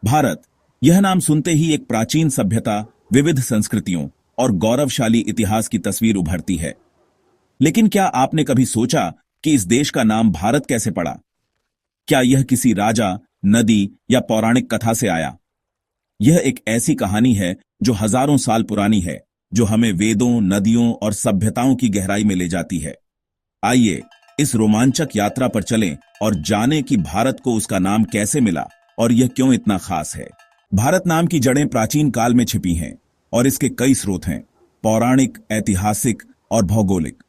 भारत, यह नाम सुनते ही एक प्राचीन सभ्यता, विविध संस्कृतियों और गौरवशाली इतिहास की तस्वीर उभरती है। लेकिन क्या आपने कभी सोचा कि इस देश का नाम भारत कैसे पड़ा? क्या यह किसी राजा, नदी या पौराणिक कथा से आया? यह एक ऐसी कहानी है जो हजारों साल पुरानी है, जो हमें वेदों, नदियों और सभ्यताओं की गहराई में ले जाती है। आइए इस रोमांचक यात्रा पर चलें और जानें कि भारत को उसका नाम कैसे मिला और यह क्यों इतना खास है। भारत नाम की जड़ें प्राचीन काल में छिपी हैं और इसके कई स्रोत हैं, पौराणिक, ऐतिहासिक और भौगोलिक।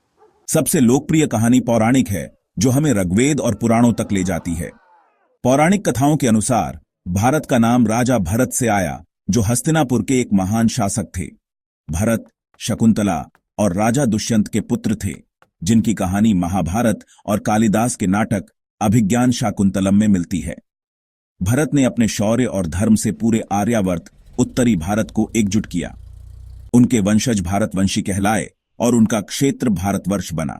सबसे लोकप्रिय कहानी पौराणिक है, जो हमें ऋग्वेद और पुराणों तक ले जाती है। पौराणिक कथाओं के अनुसार भारत का नाम राजा भरत से आया, जो हस्तिनापुर के एक महान शासक थे। भरत, शकुंतला और राजा दुष्यंत के पुत्र थे, जिनकी कहानी महाभारत और कालिदास के नाटक अभिज्ञान शाकुंतलम में मिलती है। भरत ने अपने शौर्य और धर्म से पूरे आर्यावर्त, उत्तरी भारत को एकजुट किया। उनके वंशज भारतवंशी कहलाए और उनका क्षेत्र भारतवर्ष बना।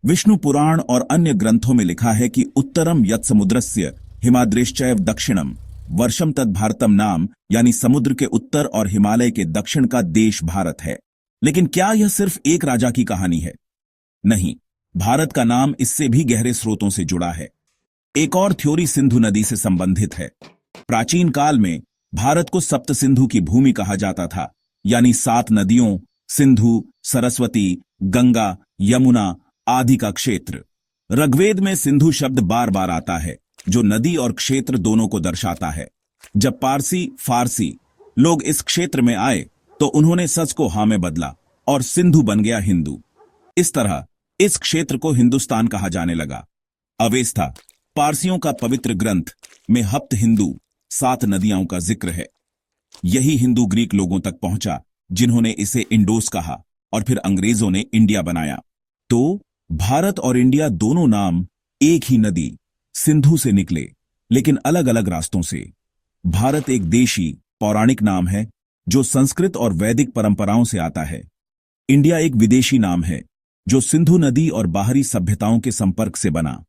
विष्णु पुराण और अन्य ग्रंथों में लिखा है कि उत्तरम यत् समुद्रस्य हिमाद्रेश्चैव दक्षिणम वर्षम तद भारतम नाम, यानी समुद्र के उत्तर और हिमालय के दक्षिण का देश भारत है। लेकिन क्या यह सिर्फ एक राजा की कहानी है? नहीं, भारत का नाम इससे भी गहरे स्रोतों से जुड़ा है। एक और थ्योरी सिंधु नदी से संबंधित है। प्राचीन काल में भारत को सप्त सिंधु की भूमि कहा जाता था, यानी 7 नदियों सिंधु, सरस्वती, गंगा, यमुना आदि का क्षेत्र। ऋग्वेद में सिंधु शब्द बार बार आता है, जो नदी और क्षेत्र दोनों को दर्शाता है। जब पारसी, फारसी लोग इस क्षेत्र में आए तो उन्होंने सच को हा में बदला और सिंधु बन गया हिंदू। इस तरह इस क्षेत्र को हिंदुस्तान कहा जाने लगा। अवेस्ता, पारसियों का पवित्र ग्रंथ, में हप्त हिंदू 7 नदियों का जिक्र है। यही हिंदू ग्रीक लोगों तक पहुंचा, जिन्होंने इसे इंडोस कहा और फिर अंग्रेजों ने इंडिया बनाया। तो भारत और इंडिया दोनों नाम एक ही नदी सिंधु से निकले, लेकिन अलग अलग रास्तों से। भारत एक देशी, पौराणिक नाम है जो संस्कृत और वैदिक परंपराओं से आता है। इंडिया एक विदेशी नाम है जो सिंधु नदी और बाहरी सभ्यताओं के संपर्क से बना।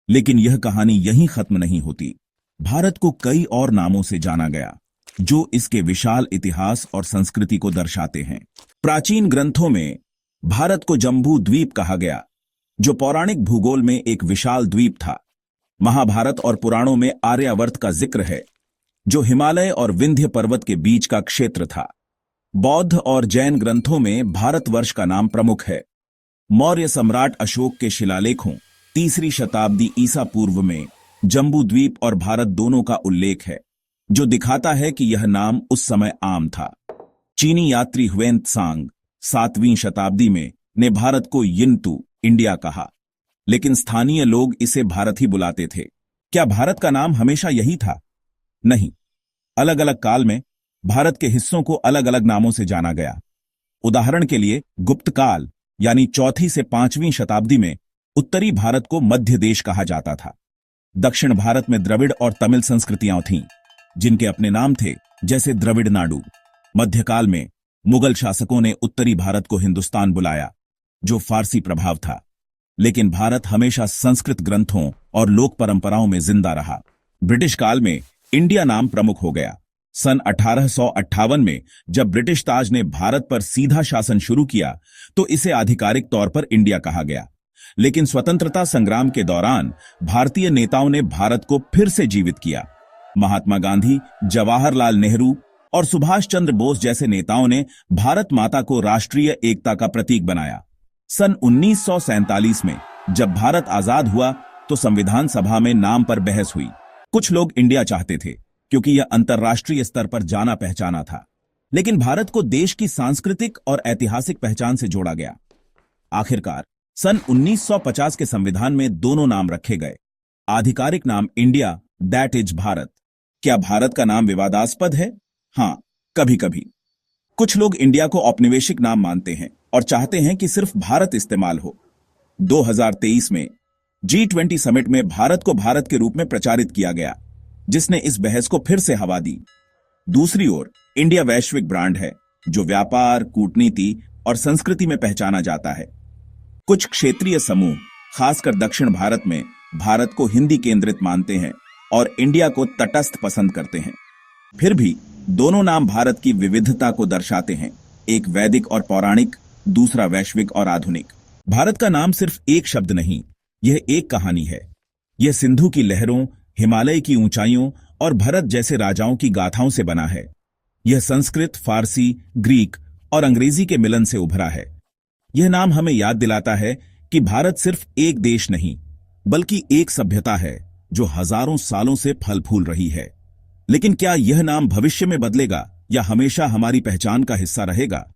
लेकिन यह कहानी यहीं खत्म नहीं होती। भारत को कई और नामों से जाना गया, जो इसके विशाल इतिहास और संस्कृति को दर्शाते हैं। प्राचीन ग्रंथों में भारत को जम्बू द्वीप कहा गया, जो पौराणिक भूगोल में एक विशाल द्वीप था। महाभारत और पुराणों में आर्यावर्त का जिक्र है, जो हिमालय और विंध्य पर्वत के बीच का क्षेत्र था। बौद्ध और जैन ग्रंथों में भारतवर्ष का नाम प्रमुख है। मौर्य सम्राट अशोक के शिलालेखों 3री शताब्दी ईसा पूर्व में जम्बू द्वीप और भारत दोनों का उल्लेख है, जो दिखाता है कि यह नाम उस समय आम था। चीनी यात्री ह्वेन त्सांग 7वीं शताब्दी में ने भारत को यिंतु, इंडिया कहा, लेकिन स्थानीय लोग इसे भारत ही बुलाते थे। क्या भारत का नाम हमेशा यही था? नहीं, अलग अलग काल में भारत के हिस्सों को अलग अलग नामों से जाना गया। उदाहरण के लिए गुप्त काल यानी 4वीं से 5वीं शताब्दी में उत्तरी भारत को मध्य देश कहा जाता था। दक्षिण भारत में द्रविड़ और तमिल संस्कृतियां थीं, जिनके अपने नाम थे, जैसे द्रविड़ नाडु। मध्यकाल में मुगल शासकों ने उत्तरी भारत को हिंदुस्तान बुलाया, जो फारसी प्रभाव था। लेकिन भारत हमेशा संस्कृत ग्रंथों और लोक परंपराओं में जिंदा रहा। ब्रिटिश काल में इंडिया नाम प्रमुख हो गया। सन 1858 में जब ब्रिटिश ताज ने भारत पर सीधा शासन शुरू किया, तो इसे आधिकारिक तौर पर इंडिया कहा गया। लेकिन स्वतंत्रता संग्राम के दौरान भारतीय नेताओं ने भारत को फिर से जीवित किया। महात्मा गांधी, जवाहरलाल नेहरू और सुभाष चंद्र बोस जैसे नेताओं ने भारत माता को राष्ट्रीय एकता का प्रतीक बनाया। सन 1947 में जब भारत आजाद हुआ, तो संविधान सभा में नाम पर बहस हुई। कुछ लोग इंडिया चाहते थे, क्योंकि यह अंतर्राष्ट्रीय स्तर पर जाना पहचाना था। लेकिन भारत को देश की सांस्कृतिक और ऐतिहासिक पहचान से जोड़ा गया। आखिरकार सन 1950 के संविधान में दोनों नाम रखे गए। आधिकारिक नाम इंडिया, दैट इज भारत। क्या भारत का नाम विवादास्पद है? हाँ, कभी कभी। कुछ लोग इंडिया को औपनिवेशिक नाम मानते हैं और चाहते हैं कि सिर्फ भारत इस्तेमाल हो। 2023 में G20 समिट में भारत को भारत के रूप में प्रचारित किया गया, जिसने इस बहस को फिर से हवा दी। दूसरी ओर इंडिया वैश्विक ब्रांड है, जो व्यापार, कूटनीति और संस्कृति में पहचाना जाता है। कुछ क्षेत्रीय समूह, खासकर दक्षिण भारत में, भारत को हिंदी केंद्रित मानते हैं और इंडिया को तटस्थ पसंद करते हैं। फिर भी दोनों नाम भारत की विविधता को दर्शाते हैं, एक वैदिक और पौराणिक, दूसरा वैश्विक और आधुनिक। भारत का नाम सिर्फ एक शब्द नहीं, यह एक कहानी है। यह सिंधु की लहरों, हिमालय की ऊंचाइयों और भरत जैसे राजाओं की गाथाओं से बना है। यह संस्कृत, फारसी, ग्रीक और अंग्रेजी के मिलन से उभरा है। यह नाम हमें याद दिलाता है कि भारत सिर्फ एक देश नहीं, बल्कि एक सभ्यता है जो हजारों सालों से फल फूल रही है। लेकिन क्या यह नाम भविष्य में बदलेगा या हमेशा हमारी पहचान का हिस्सा रहेगा?